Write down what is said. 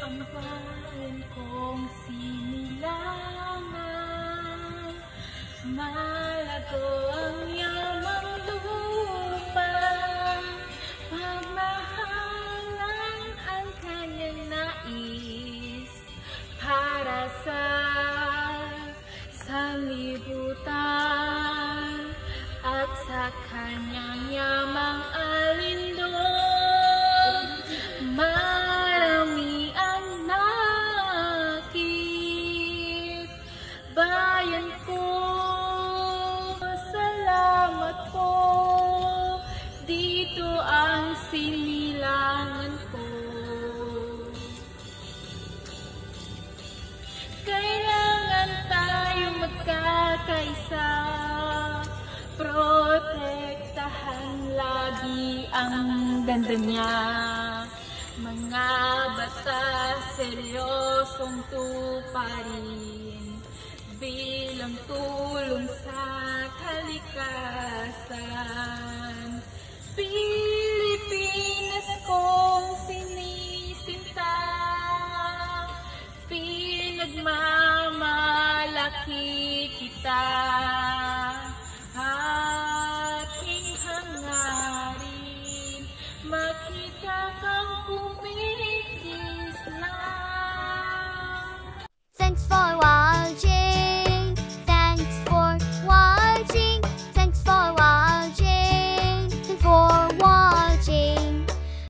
ang bayan kong sinilangan. Malago ang yamang lupa, pagmahalan ang kanyang nais para sa sanlibutan at sa kanyang yamang alindog. Marami ang nakit, bayan ko, salamat po. Dito ang sinilangan ko. Kailangan tayo magkakaisa, protektahan lagi ang ganda niya. Mga batas seryosong tuparin bilang tulong sa kalikasan.